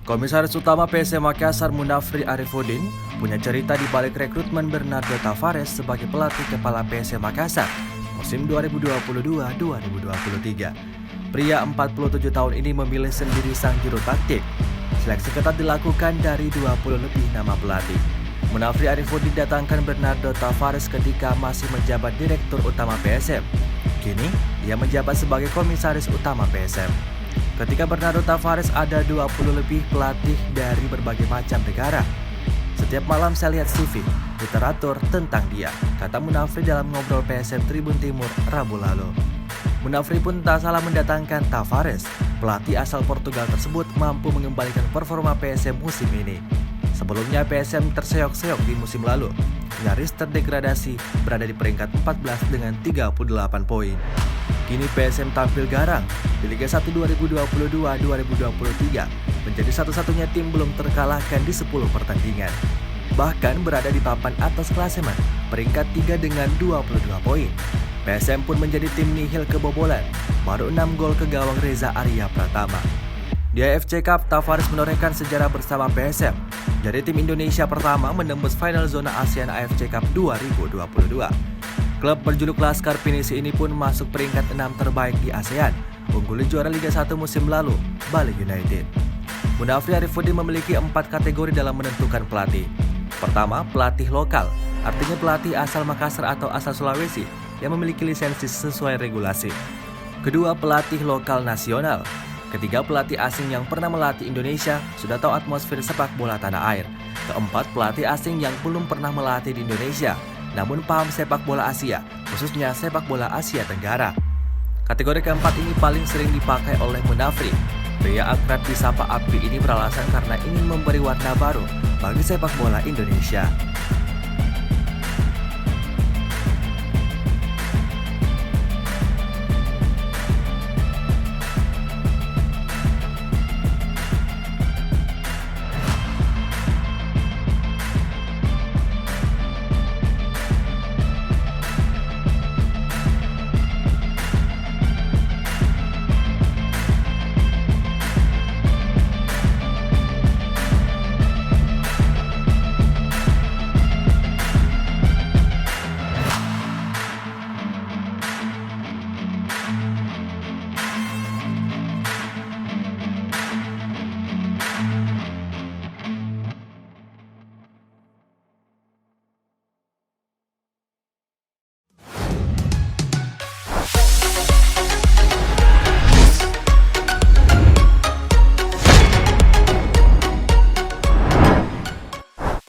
Komisaris Utama PSM Makassar Munafri Arifudin punya cerita di balik rekrutmen Bernardo Tavares sebagai pelatih kepala PSM Makassar musim 2022-2023. Pria 47 tahun ini memilih sendiri sang juru taktik. Seleksi ketat dilakukan dari 20 lebih nama pelatih. Munafri Arifudin datangkan Bernardo Tavares ketika masih menjabat Direktur Utama PSM. Kini, ia menjabat sebagai Komisaris Utama PSM. Ketika Bernardo Tavares ada 20 lebih pelatih dari berbagai macam negara. Setiap malam saya lihat CV, literatur tentang dia, kata Munafri dalam ngobrol PSM Tribun Timur Rabu lalu. Munafri pun tak salah mendatangkan Tavares. Pelatih asal Portugal tersebut mampu mengembalikan performa PSM musim ini. Sebelumnya PSM terseok-seok di musim lalu, nyaris terdegradasi berada di peringkat 14 dengan 38 poin. Kini PSM tampil garang di Liga 1 2022-2023, menjadi satu-satunya tim belum terkalahkan di 10 pertandingan. Bahkan berada di papan atas klasemen, peringkat 3 dengan 22 poin. PSM pun menjadi tim nihil kebobolan, baru 6 gol ke gawang Reza Arya Pratama. Di AFC Cup, Tavares menorehkan sejarah bersama PSM. Jadi tim Indonesia pertama menembus final zona ASEAN AFC Cup 2022. Klub berjuluk Laskar Pinisi ini pun masuk peringkat 6 terbaik di ASEAN, ungguli juara Liga 1 musim lalu, Bali United. Munafri Arifudin memiliki 4 kategori dalam menentukan pelatih. Pertama, pelatih lokal, artinya pelatih asal Makassar atau asal Sulawesi yang memiliki lisensi sesuai regulasi. Kedua, pelatih lokal nasional. Ketiga, pelatih asing yang pernah melatih Indonesia, sudah tahu atmosfer sepak bola tanah air. Keempat, pelatih asing yang belum pernah melatih di Indonesia, namun paham sepak bola Asia, khususnya sepak bola Asia Tenggara. Kategori keempat ini paling sering dipakai oleh Munafri. Pria akrab disapa Api ini beralasan karena ingin memberi warna baru bagi sepak bola Indonesia.